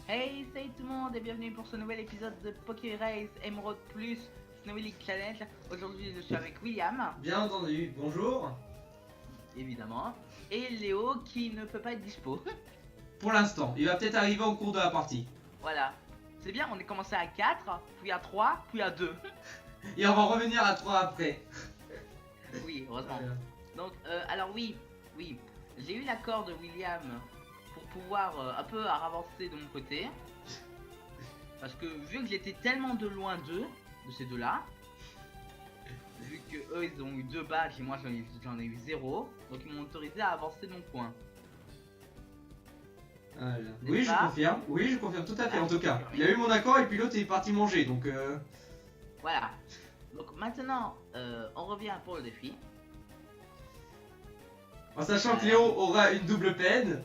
Hey, salut tout le monde et bienvenue pour ce nouvel épisode de Poké Race Emerald Plus Snowy League Challenge. Aujourd'hui je suis avec William, Bien entendu, bonjour. évidemment, et Léo qui ne peut pas être dispo. Pour l'instant, il va peut-être arriver au cours de la partie. Voilà, c'est bien, on est commencé à 4, puis à 3, puis à 2. Et on va revenir à 3 après. Oui, heureusement. Voilà. Donc, alors oui, j'ai eu l'accord de William pour pouvoir un peu avancer de mon côté. Parce que vu que j'étais tellement de loin d'eux, de ces deux-là, vu que eux ils ont eu 2 badges et moi j'en ai eu 0, donc ils m'ont autorisé à avancer de mon coin. Voilà. N'est-ce Oui, pas? je confirme tout à fait. En tout cas, il a eu mon accord et puis l'autre est parti manger, donc Voilà. Donc maintenant, on revient pour le défi. en sachant que Léo aura une double peine.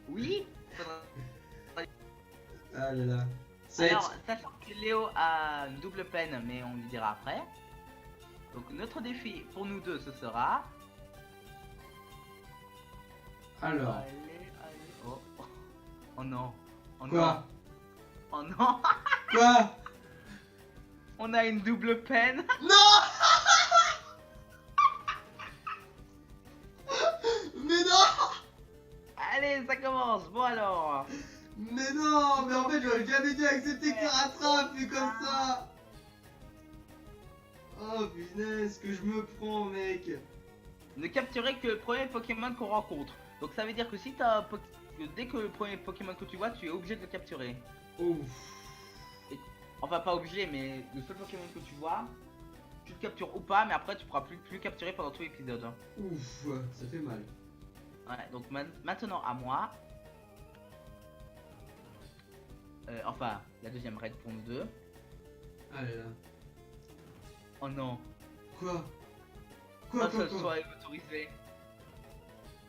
Oui. Ah là là. Ça va Alors, être... sachant que Léo a une double peine, mais on lui dira après. Donc notre défi pour nous deux, ce sera... Alors, Allez. Oh, oh. Oh non. Oh quoi? non. Oh non. Quoi? On a une double peine. Non. Mais non. Allez, ça commence. Bon alors. Mais non, mais en fait j'aurais jamais dû accepter que ça rattrape, mais comme ça. Oh punaise, que je me prends mec. Ne capturer que le premier Pokémon qu'on rencontre. Donc ça veut dire que si t'as dès que le premier Pokémon que tu vois, tu es obligé de le capturer. Ouf. Enfin pas obligé, mais le seul Pokémon que tu vois, tu le captures ou pas, mais après tu pourras plus capturer pendant tout l'épisode. Ouf, ça fait mal. Ouais, donc maintenant à moi. Enfin, la deuxième raid pour nous deux. Ah là là. Oh non. Quoi? Un seul soin est autorisé.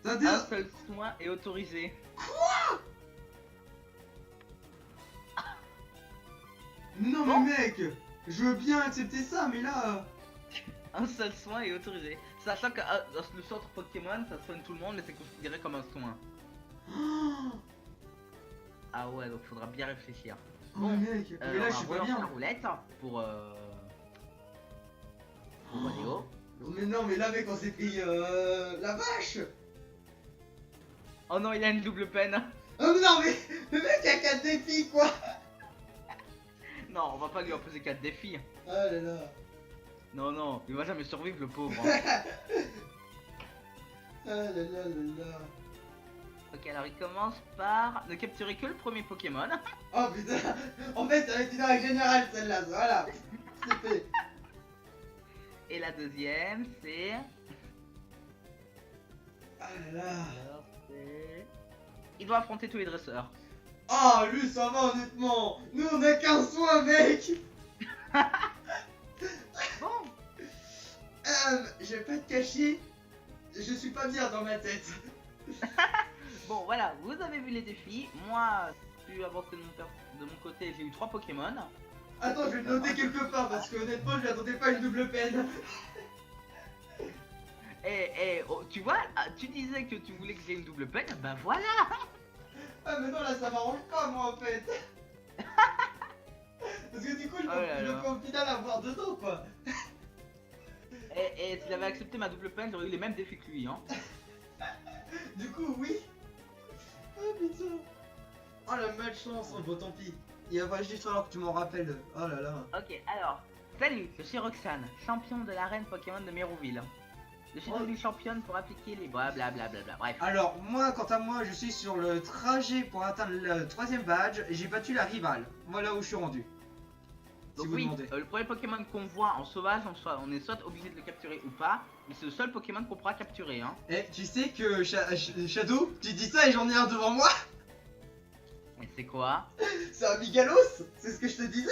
Ça Un seul soin est autorisé. Non Bon. mais mec, je veux bien accepter ça, mais là... Un seul soin est autorisé. Sachant que dans le centre Pokémon, ça soigne tout le monde, mais c'est considéré comme un soin. Ah ouais, donc faudra bien réfléchir. Oh mec, mais là je suis pas la bien. roulette pour Léo. Mais non, mais là mec, on s'est pris la vache. Oh non, il a une double peine. Oh non mais le mec il y a 4 défis quoi. Non, on va pas lui en poser 4 défis. Ah là là. Non, il va jamais survivre le pauvre. Ah là là là là. Ok, alors il commence par ne capturer que le premier Pokémon. Oh putain, en fait ça va être une règle générale celle-là, voilà. C'est fait. Et la deuxième, c'est... Ah là là. Alors, c'est... Il doit affronter tous les dresseurs. Ah lui ça va honnêtement. Nous on a qu'un soin mec. Bon. Je vais pas te cacher, je suis pas bien dans ma tête. Bon, voilà, vous avez vu les défis. Moi, j'ai pu avancer de mon côté, j'ai eu 3 Pokémon. Attends, je vais le noter quelque part parce que honnêtement, je n'attendais pas une double peine. Oh, tu vois, tu disais que tu voulais que j'ai une double peine, ben voilà. Ah, mais non, là, ça m'arrange pas, moi, en fait. Parce que du coup, je peux au final avoir dedans, quoi. Et si j'avais accepté ma double peine, j'aurais eu les mêmes défis que lui, hein. Du coup, oui. Oh putain. Oh la malchance, oh, bon tant pis. Il va falloir juste alors que tu m'en rappelles. Oh là là. Ok, alors, salut, je suis Roxane, champion de l'arène Pokémon de Mérouville. Je suis devenue championne pour appliquer les blablabla. Bref. Alors, moi, quant à moi, je suis sur le trajet pour atteindre le 3ème badge et j'ai battu la rivale. Voilà où je suis rendu. Donc Si vous oui, demandez. le premier Pokémon qu'on voit en sauvage, on est soit obligé de le capturer ou pas, mais c'est le seul Pokémon qu'on pourra capturer, hein. Eh, tu sais que Shadow, tu dis ça et j'en ai un devant moi. Et c'est quoi? C'est un Migalos, c'est ce que je te disais.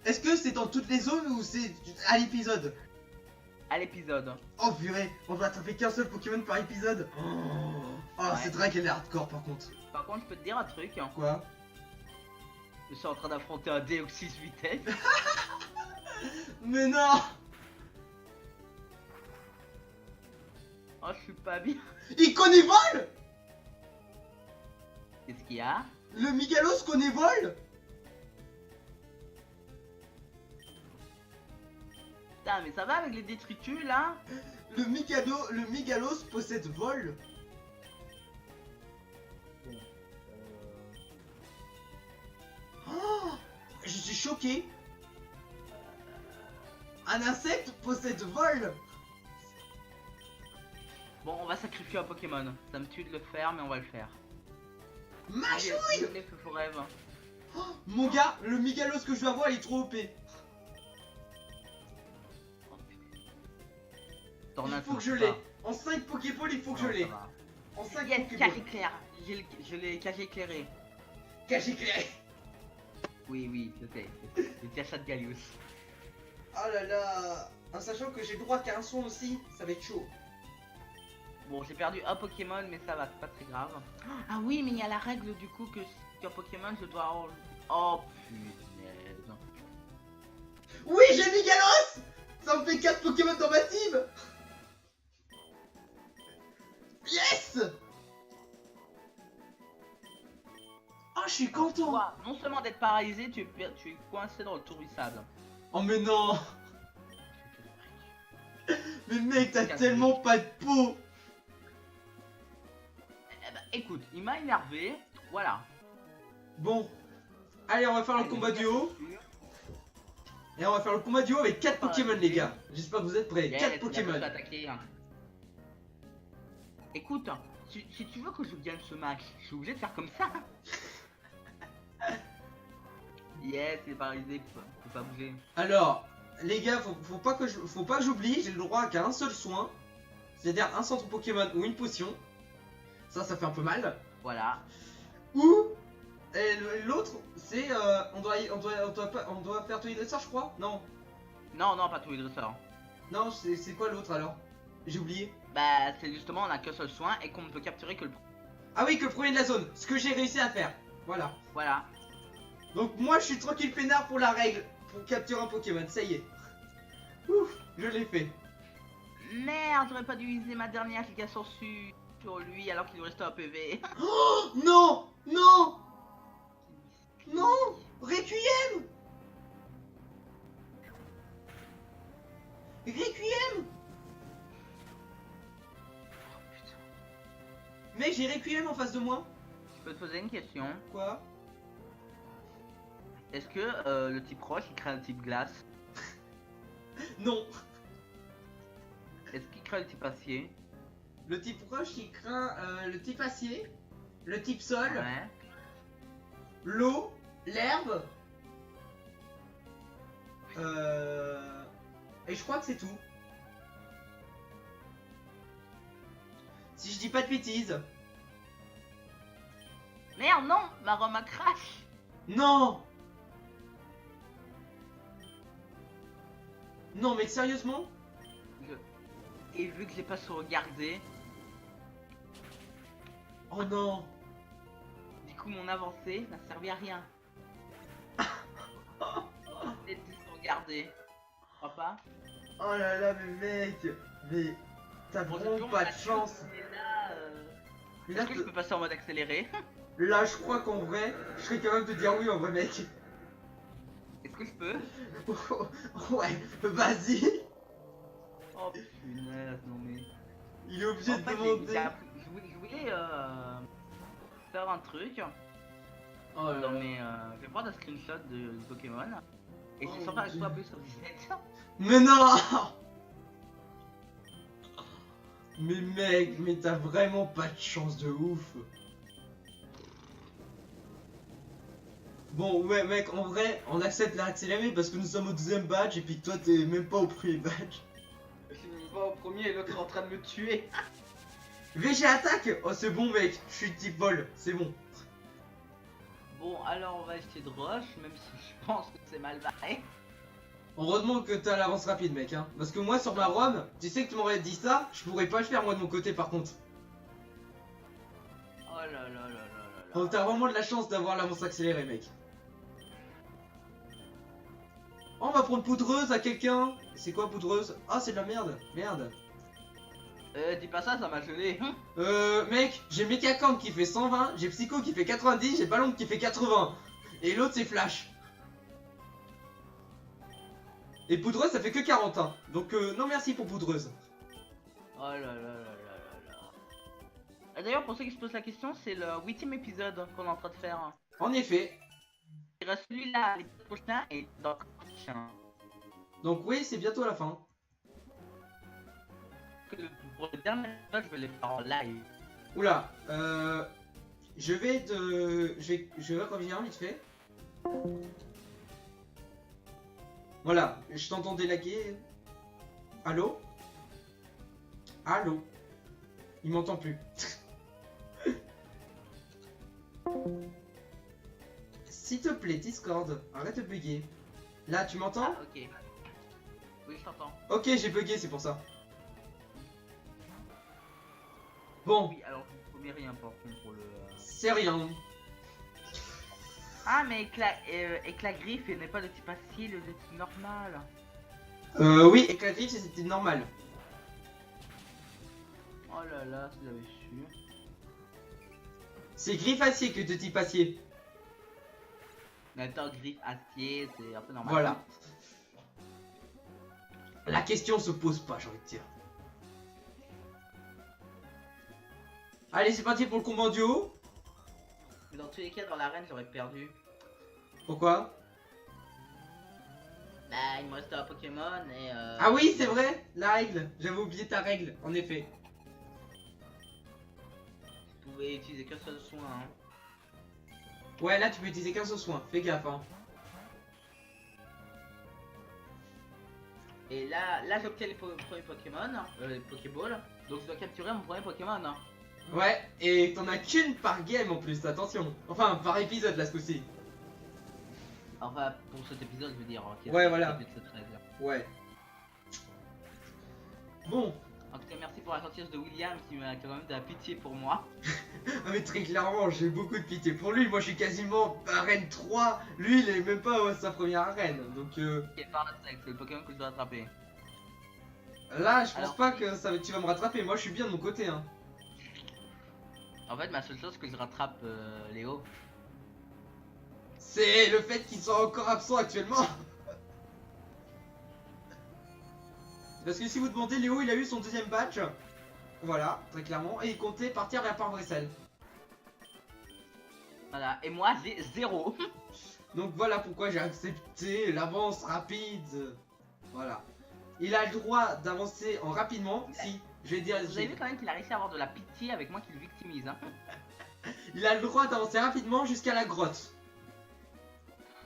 Est-ce que c'est dans toutes les zones ou c'est à l'épisode? À l'épisode. Oh purée, on va attraper qu'un seul Pokémon par épisode. Oh, Ouais. c'est vrai qu'elle est hardcore par contre. Par contre, je peux te dire un truc, hein. Quoi? Je suis en train d'affronter un Deoxys vitesse. Mais non. Oh Oh, je suis pas bien. Il connaît vol. Qu'est-ce qu'il y a? Le Migalos connaît vol. Putain, mais ça va avec les détritus là? Le Migalos possède vol. Oh, je suis choqué. Un insecte possède vol. Bon, on va sacrifier un Pokémon. Ça me tue de le faire, mais on va le faire. Machouille. Les feux forever. Oh, mon gars, le Migalos que je vais avoir, il est trop OP. Oh, putain. Il Tornade, faut que ça je marche l'ai. pas. En 5 Pokéballs, il faut que je Non, l'ai. ça va. En 5 Yes, Pokéballs. cage éclair. Je l'ai cage éclairé. Cache éclairé. Oui, oui, je sais. Le Tiachat de Gallius. Oh là là. En sachant que j'ai droit qu'à un son aussi, ça va être chaud. Bon, j'ai perdu un Pokémon, mais ça va, c'est pas très grave. Ah oui, mais il y a la règle du coup que sur Pokémon, je dois... Oh, punaise. Oui, j'ai Migalos. Ça me fait 4 Pokémon dans ma team. Yes. Ah, je suis Tu content. vois, non seulement d'être paralysé, tu es coincé dans le tour du sable. Oh mais non. Mais mec, t'as tellement pas de peau. Eh ben, écoute, il m'a énervé, voilà. Bon. Allez, on va faire le combat duo. Et on va faire le combat duo avec 4 Pokémon, les gars. J'espère que vous êtes prêts. 4 Pokémon. Écoute, si tu veux que je gagne ce match, je suis obligé de faire comme ça. Yes, il est paralysé, faut pas bouger. Alors, les gars, faut pas que j'oublie, j'ai le droit qu'à un seul soin. C'est-à-dire un centre Pokémon ou une potion. Ça fait un peu mal. Voilà. Ou l'autre, c'est on doit faire tous les dresseurs, je crois. Non, Non, non, pas tous les dresseurs. non, c'est quoi l'autre alors? J'ai oublié. Bah, c'est justement, on a qu'un seul soin et qu'on ne peut capturer que le... Ah oui, que le premier de la zone. Ce que j'ai réussi à faire. Voilà. Voilà. Donc moi, je suis tranquille peinard pour la règle. Pour capturer un Pokémon, ça y est. Ouf, je l'ai fait. Merde, j'aurais pas dû utiliser ma dernière application sur lui alors qu'il lui restait un PV. Oh non, non, non, Requiem. Requiem. Mec, j'ai Requiem en face de moi. Je peux te poser une question. Quoi? Est-ce que le type roche il crée un type glace? Non. Est-ce qu'il crée le type acier? Le type roche, il craint le type acier, le type sol, Ouais. l'eau, l'herbe. Et je crois que c'est tout. Si je dis pas de bêtises. Merde, non, ma Roma crash. Non. Non, mais sérieusement? Et vu que j'ai pas sauvegardé, Oh non. du coup mon avancée n'a servi à rien. J'ai dû sauvegarder. Tu crois pas? Oh là là, mais mec. Mais t'as Bon, vraiment toujours pas la de chance. mais là, Là, est-ce que je peux passer en mode accéléré? là, je crois qu'en vrai, je serais capable de dire oui en vrai, mec. Est-ce que je peux? Ouais, vas-y. Oh punaise, non mais... Il est obligé En de fait, demander. je voulais faire un truc Oh là dans là. mes... je vais prendre un screenshot de Pokémon. Et Oh j'ai mon sans faire Dieu. exprès appuyé sur 17. Mais non. Mais mec, mais t'as vraiment pas de chance de ouf. Bon, ouais, mec, en vrai, on accepte l'accéléré parce que nous sommes au 2ème badge et puis que toi t'es même pas au premier badge. Je suis pas au premier et l'autre est en train de me tuer. VG attaque. Oh, c'est bon, mec, je suis type vol, c'est bon. Bon, alors on va essayer de rush, même si je pense que c'est mal barré. Heureusement que t'as l'avance rapide, mec, hein. Parce que moi, sur ma ROM, tu sais que tu m'aurais dit ça, je pourrais pas le faire moi de mon côté par contre. Oh là là là là là là. Donc t'as vraiment de la chance d'avoir l'avance accélérée, mec. Oh, on va prendre poudreuse à quelqu'un. C'est quoi poudreuse? Ah, c'est de la merde. Merde. Dis pas ça m'a gelé. Mec, j'ai Mekacorn qui fait 120, j'ai Psycho qui fait 90, j'ai Ballon qui fait 80. Et l'autre c'est Flash. Et Poudreuse ça fait que 40 hein. Donc non merci pour Poudreuse. Oh là là là là là là. D'ailleurs, pour ceux qui se posent la question, c'est le 8ème épisode qu'on est en train de faire. En effet. Il reste celui-là, l'épisode prochain et dans le prochain. Donc oui, c'est bientôt la fin. Pour le dernier épisode, je vais les faire en live. Oula, je vais revenir vite fait. Voilà, je t'entends délaguer. Allô? Allô? Il m'entend plus. S'il te plaît, Discord, arrête de bugger. Là, tu m'entends? Ah, ok. Oui, je t'entends. Ok, j'ai bugué, c'est pour ça. Bon, Oui, alors je ne promets rien par contre pour le. c'est rien. Ah, mais éclat griffe, il n'est pas de type acier, le de type normal. Oui, et que la griffe, c'était normal. Oh là là, si j'avais su. C'est griffe acier que de type acier. Mais attends, griffe acier, c'est un peu normal. Voilà. La question se pose pas, j'ai envie de dire. Allez, c'est parti pour le combat en duo. Mais dans tous les cas, dans l'arène, j'aurais perdu. Pourquoi? Bah, il me restait un Pokémon et. Ah oui, c'est vrai, la règle. J'avais oublié ta règle, en effet. Je pouvais utiliser qu'un seul soin. Hein. Ouais, là, tu peux utiliser qu'un seul soin. Fais gaffe, hein. Et là j'obtiens les premiers Pokémon, les Pokéballs. Donc je dois capturer mon premier Pokémon. Hein. Ouais, et t'en as qu'une par game en plus, attention. Enfin, par épisode, là, ce coup-ci. Enfin, pour cet épisode, je veux dire. Hein, Ouais, voilà. de cette règle. Ouais. Bon. En tout cas, merci pour la gentillesse de William qui m'a quand même de la pitié pour moi. Ah mais très clairement, j'ai beaucoup de pitié pour lui. Moi, je suis quasiment arène 3. Lui, il est même pas à sa première arène. Donc, Ok, Parasect, c'est le Pokémon que je dois attraper. là, je pense Alors, pas que tu vas me rattraper. Moi, je suis bien de mon côté, hein. En fait, ma seule chose, c'est que je rattrape Léo. C'est le fait qu'il soit encore absent actuellement. Parce que si vous demandez, Léo, il a eu son deuxième badge. Voilà, très clairement. Et il comptait partir vers Port-Bressel. Voilà, et moi, j'ai 0. Donc voilà pourquoi j'ai accepté l'avance rapide. Voilà. Il a le droit d'avancer en rapidement. Si, je vais dire. Vous avez vu quand même qu'il a réussi à avoir de la pitié avec moi qui le victimise. Hein. Il a le droit d'avancer rapidement jusqu'à la grotte.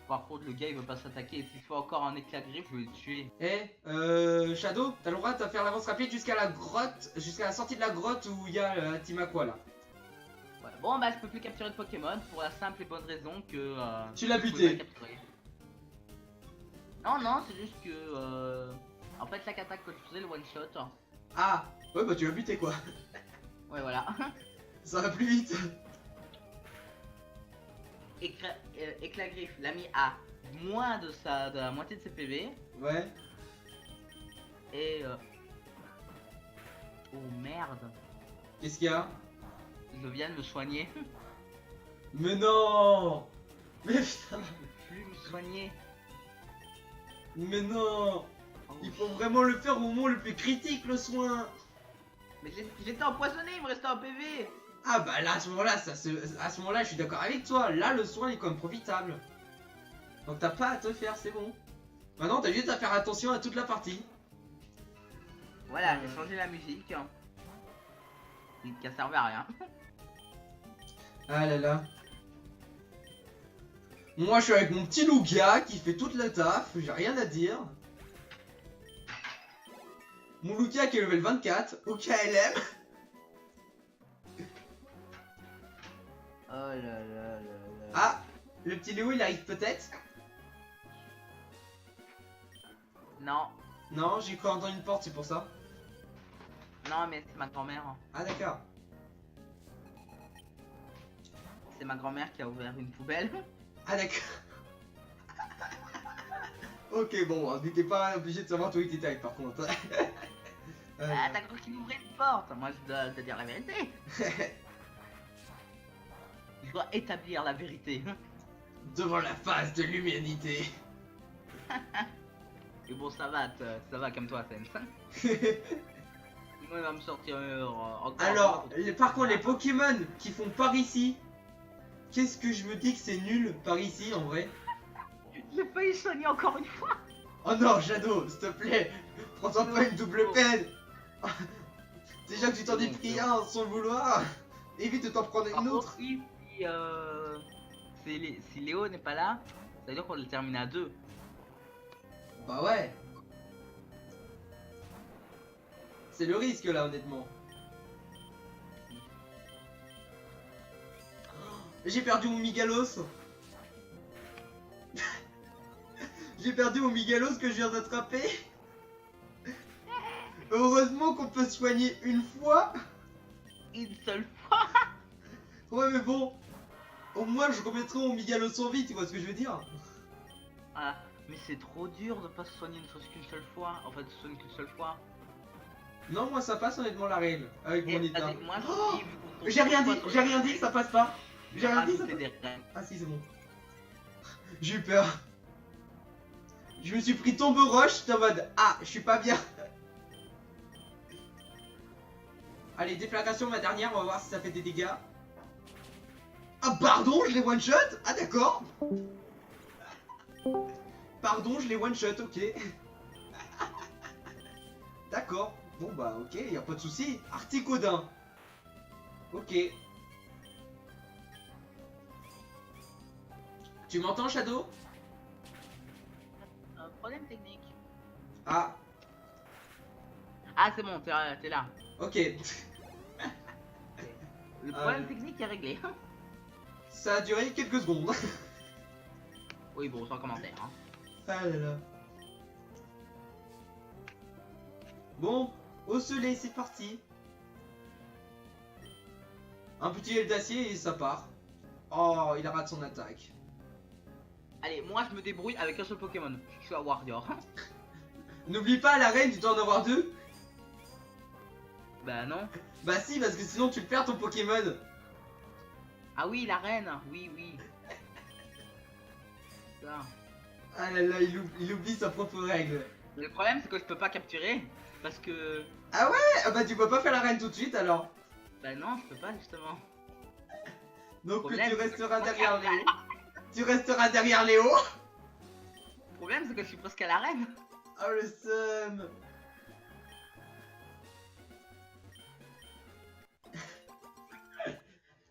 Par contre, le gars il veut pas s'attaquer. Et s'il fait encore un éclat de griffe, je vais le tuer. Eh, Shadow, t'as le droit de faire l'avance rapide jusqu'à la grotte, jusqu'à la sortie de la grotte où il y a Timakwa là. Ouais. Bon, bah, je peux plus capturer de Pokémon pour la simple et bonne raison que. Tu l'as je pouvais buté. pas capturer. Non, non, c'est juste que. En fait, chaque attaque que je faisais, le one shot. Ah, ouais, bah tu l'as buté quoi. Ouais, voilà. Ça va plus vite. Éclat griffe l'a mis à moins de la moitié de ses PV. Ouais. Et. Oh merde. Qu'est-ce qu'il y a? Je viens de me soigner. Mais non. Mais putain. Je peux plus me soigner. Mais non. Oh, Il faut vraiment le faire au moment le plus critique, le soin. Mais j'étais empoisonné, il me restait un PV. Ah bah là, à ce moment-là, je suis d'accord avec toi. Là, le soin est quand même profitable. Donc t'as pas à te faire, c'est bon. Maintenant, t'as juste à faire attention à toute la partie. Voilà, j'ai changé la musique. Qui a servi à rien. Ah là là. Moi, je suis avec mon petit Lugia qui fait toute la taf. J'ai rien à dire. Mon Lugia qui est level 24 au KLM. Oh là là là là. Ah, le petit Léo, il arrive peut-être. Non, Non, j'ai cru entendre une porte, c'est pour ça. non, mais c'est ma grand-mère. Ah d'accord. C'est ma grand-mère qui a ouvert une poubelle. Ah d'accord. Ok, bon, on n'était pas obligé de savoir toi où t'étais avec par contre. Ah, t'as cru qu'il ouvrait une porte. Moi, je dois te dire la vérité. Je dois établir la vérité. Devant la face de l'humanité. Et bon, ça va, comme toi, Sam. Sinon, il va me sortir encore. Alors, par contre, les Pokémon qui font par ici, qu'est-ce que je me dis que c'est nul par ici en vrai? J'ai failli soigner encore une fois. Oh non, Shadow, s'il te plaît, prends-toi pas une double peine. Déjà que tu t'en es pris un sans le vouloir, évite de t'en prendre Par une contre, autre. si Léo n'est pas là, ça veut dire qu'on le termine à 2. Bah ouais. C'est le risque là, honnêtement. J'ai perdu mon Migalos. J'ai perdu mon Migalos que je viens d'attraper. Heureusement qu'on peut soigner une fois. Une seule fois. Ouais mais bon, au moins je remettrai mon Migalos en vie, tu vois ce que je veux dire? Ah, mais c'est trop dur de pas se soigner ne serait-ce qu'une seule fois. En fait, se soigner qu'une seule fois. Non, moi ça passe honnêtement la règle avec mon état. Vas-y, moi, Oh, je dis, vu qu'on j'ai rien dit, tombe j'ai rien dit, ça passe pas. J'ai rien dit, ça rajouter passe. des règles. Ah si, c'est bon. J'ai eu peur. Je me suis pris tombe roche, j'étais en mode ah, je suis pas bien. Allez, déflagration, ma dernière, on va voir si ça fait des dégâts. Ah, pardon, je l'ai one shot. Ah, d'accord. Pardon, je l'ai one shot, ok. D'accord. Bon, bah, ok, y a pas de souci. Articodin. Ok. Tu m'entends, Shadow? Problème technique. Ah, Ah, c'est bon, t'es là. ok. Le problème technique est réglé. Ça a duré quelques secondes. Oui, bon, sans commentaire. Hein. Ah là là. Bon, au soleil, c'est parti. Un petit aile d'acier et ça part. Oh, il rate son attaque. Allez, moi je me débrouille avec un seul Pokémon. Je suis à Warrior. N'oublie pas, la reine, tu dois en avoir deux. Bah non. Bah si, parce que sinon tu le perds ton Pokémon. Ah oui, la reine. Oui, oui. Ça. Ah là là, il oublie sa propre règle. Le problème c'est que je peux pas capturer. Parce que... Ah ouais. Ah bah tu peux pas faire la reine tout de suite alors. Bah non, je peux pas justement. Donc Problème, tu resteras c'est que- derrière Léo. Tu resteras derrière Léo. Le problème c'est que je suis presque à la reine. Oh le seum.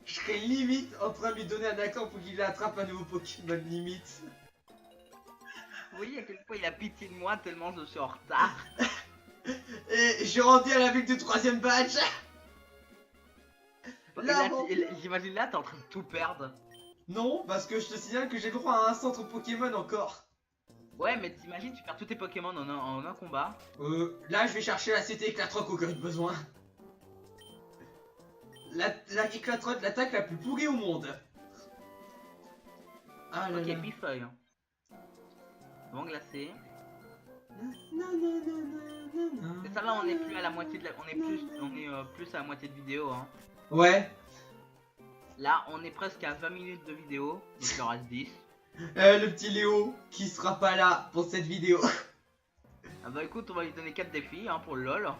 Je serais limite en train de lui donner un accord pour qu'il attrape un nouveau Pokémon limite. Vous voyez à quel point il a pitié de moi tellement je suis en retard. Et je suis rendu à la ville du 3ème badge. Et Là, là, bon. j'imagine là t'es en train de tout perdre. Non, parce que je te signale que j'ai droit à un centre Pokémon encore. Ouais, mais t'imagines, tu perds tous tes Pokémon en un combat. Là je vais chercher la CT Éclatroc au cas de besoin. La Éclatroc, l'attaque la plus pourrie au monde. Ah là Ok, là. Pifeuille. Bon glacé. Et ça va, on est plus à la moitié de la... On est plus à la moitié de vidéo. Hein. Ouais. Là, on est presque à 20 minutes de vidéo. Donc il en reste 10. Le petit Léo qui sera pas là pour cette vidéo. Ah bah écoute, on va lui donner 4 défis hein, pour le LOL.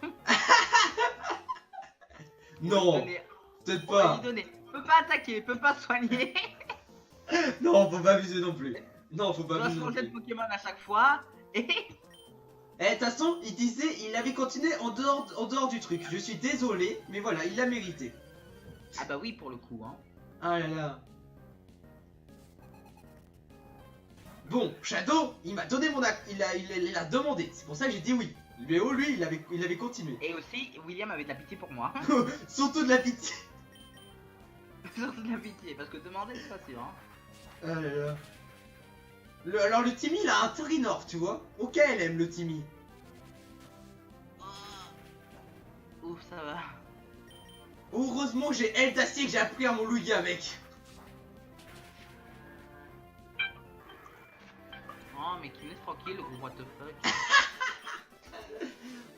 Non, peut-être On va pas. lui donner. Peut pas attaquer, peut pas soigner. Non, faut pas abuser non plus. Non, faut On pas doit abuser non changer de plus. Pokémon à chaque fois. Et... Eh, de toute façon, il disait, il avait continué en dehors du truc. Je suis désolé, mais voilà, il l'a mérité. Ah bah oui, pour le coup. Hein. Ah là là. Bon, Shadow, il m'a donné mon acte, il a demandé. C'est pour ça que j'ai dit oui. Léo, lui, il avait continué. Et aussi, William avait de la pitié pour moi. Surtout de la pitié. Surtout de la pitié, parce que demander c'est pas sûr. Hein. Ah là là. Alors le Timmy, il a un Trinor, tu vois. Ok, elle aime le Timmy. Ouf, ça va. Heureusement que j'ai aile d'acier que j'ai appris à mon Louis avec. Oh, mais qui me laisse tranquille, le gros what the fuck.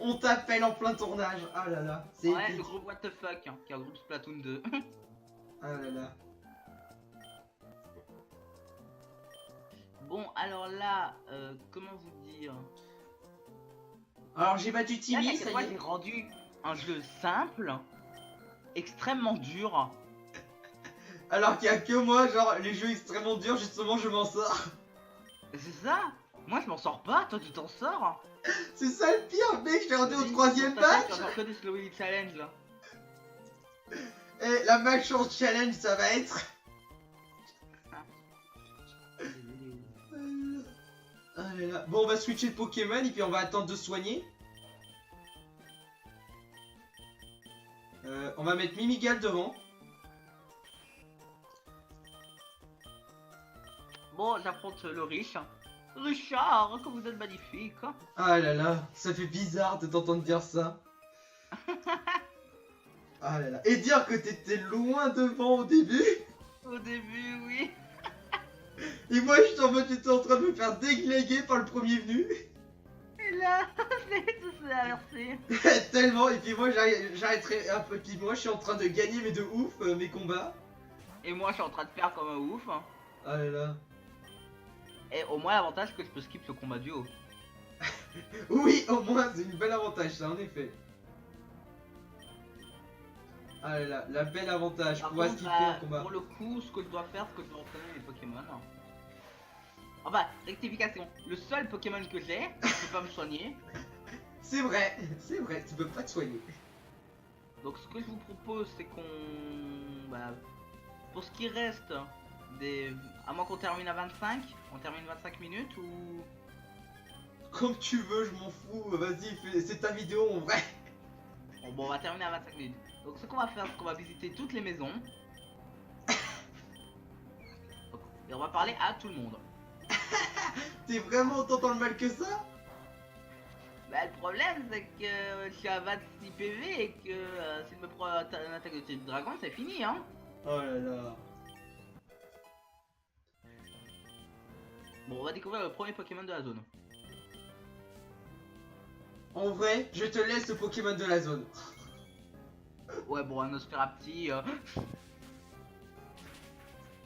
On t'appelle en plein tournage. Ah là là, c'est Ouais, épique. le groupe What the fuck, hein, qui est un groupe Splatoon 2. Ah là là. Bon, alors là, comment vous dire? Alors j'ai battu Là, Timmy, cette ça fois, y j'ai est. rendu un jeu simple, extrêmement dur. Alors qu'il y a que moi, genre les jeux extrêmement durs, justement je m'en sors. C'est ça? Moi, je m'en sors pas, toi, tu t'en sors? C'est ça le pire, mec, je suis rendu au Vas-y, 3ème sur ta tête, match. tu vas faire que des slow Willy challenge là. Et la malchance challenge, ça va être... Ah là là. Bon, on va switcher de Pokémon et puis on va attendre de soigner. On va mettre Mimigal devant. Bon, j'affronte le riche. Richard, que vous êtes magnifique. Ah là là, ça fait bizarre de t'entendre dire ça. Ah là là. Et dire que t'étais loin devant au début. Au début, oui. Et moi, je suis en mode, j'étais en train de me faire déglinguer par le premier venu. Et là, c'est tout ça inversé. Tellement. Et puis moi, j'arrêterai un peu. Puis moi, je suis en train de gagner, mais de ouf, mes combats. Et moi, je suis en train de faire comme un ouf. Ah là là. Et au moins, l'avantage, c'est que je peux skip ce combat duo. Oui, au moins, c'est une belle avantage, ça, en effet. Ah là là, la belle avantage. Par On va contre, skipper un combat. pour le coup, ce que je dois faire, c'est que je dois entraîner mes Pokémon. Ah bah, rectification. Le seul Pokémon que j'ai, je peux pas me soigner. C'est vrai, tu peux pas te soigner. Donc ce que je vous propose, c'est qu'on... Bah, pour ce qui reste des... À moins qu'on termine à 25, on termine 25 minutes ou... Comme tu veux, je m'en fous. Vas-y, c'est ta vidéo en vrai. Bon, on va terminer à 25 minutes. Donc ce qu'on va faire, c'est qu'on va visiter toutes les maisons. Et on va parler à tout le monde. T'es vraiment autant dans le mal que ça? Bah, le problème, c'est que je suis à 26 PV et que s'il me prend une attaque de type dragon, c'est fini, hein. Oh là là. Bon, on va découvrir le premier Pokémon de la zone. En vrai, je te laisse le Pokémon de la zone. Ouais, bon, un Nosferapti.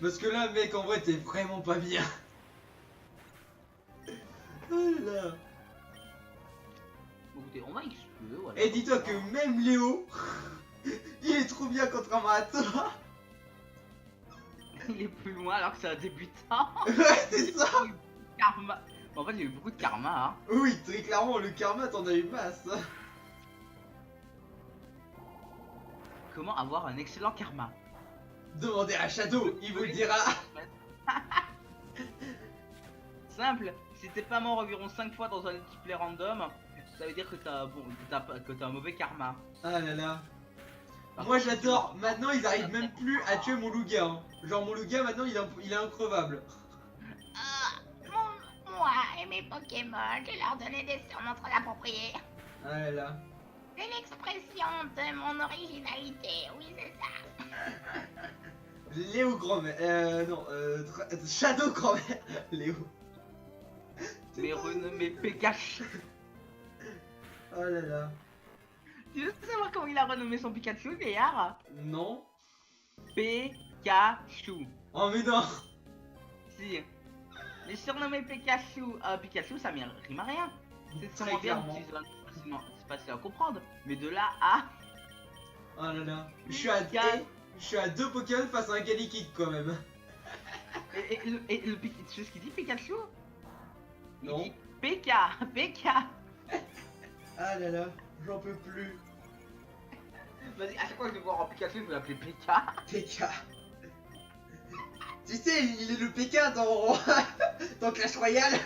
Parce que là, mec, en vrai, t'es vraiment pas bien. Oh là là. Bon, écoutez, on va XP, voilà. Et dis-toi que même Léo, il est trop bien contrairement à toi. Il est plus loin alors que c'est un débutant. Ouais, c'est ça. Il a eu beaucoup de karma. En fait, il y a eu beaucoup de karma, hein. Oui, très clairement, le karma, t'en as eu masse. Comment avoir un excellent karma? Demandez à Shadow, il vous le dira. Simple, si t'es pas mort environ 5 fois dans un multiplayer random, ça veut dire que t'as un mauvais karma. Ah là là. Par Moi contre, j'adore, si tu- maintenant ils arrivent même plus à tuer mon Lugia. Hein. Genre mon Lugia maintenant il est increvable. Moi et mes Pokémon, je leur donnais des surnoms très appropriés. Ah là là. C'est l'expression de mon originalité, oui c'est ça. Léo grand-mère, non, Shadow grand-mère. Léo. Mais renommé Pikachu. Oh là là. Tu veux savoir comment il a renommé son Pikachu, Gaillard? Non. Pikachu. Oh mais non. Si. Mais surnommé Pikachu, Pikachu ça rime à rien. C'est Très sûrement bien clairement. c'est facile à comprendre. Mais de là à... Oh là là. Je suis à 2 Pokémon face à un Galliquid quand même. Et le Pikachu, tu sais ce qu'il dit Pikachu? Il Non. dit Pika, Pika. Ah là là, j'en peux plus. Vas-y, à chaque fois que je vais voir un Pikachu, je vais l'appeler Pika. PK. Tu sais, il est le PK dans, dans Clash Royale.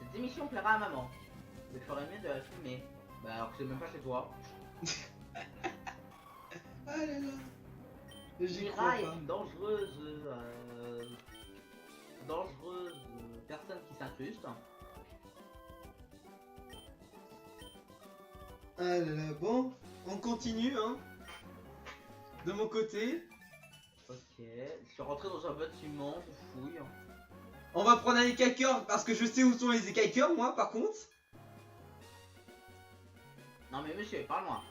Cette émission plaira à maman. Je ferais mieux de la filmer. Bah alors que c'est même pas chez toi. Ah là là. J'y crois Mira est pas. une dangereuse personne qui s'incruste. Ah là là, bon, on continue hein. De mon côté. Ok. Ok, je suis rentré dans un bâtiment, je fouille. On va prendre un écaqueur parce que je sais où sont les écaqueurs, moi, par contre. Non mais monsieur, parle-moi.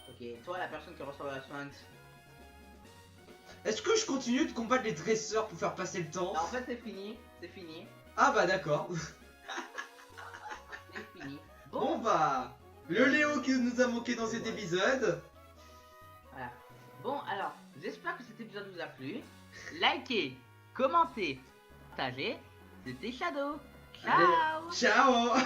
Ok, toi la personne qui ressemble à la Sphinx. Est-ce que je continue de combattre les dresseurs pour faire passer le temps? Non, en fait c'est fini, c'est fini, Ah bah d'accord. c'est fini. Bon bah, le Léo qui nous a manqué dans cet épisode. Voilà. Bon alors, j'espère que cet épisode vous a plu. Likez, commentez, partagez. C'était Shadow. Ciao. Ciao.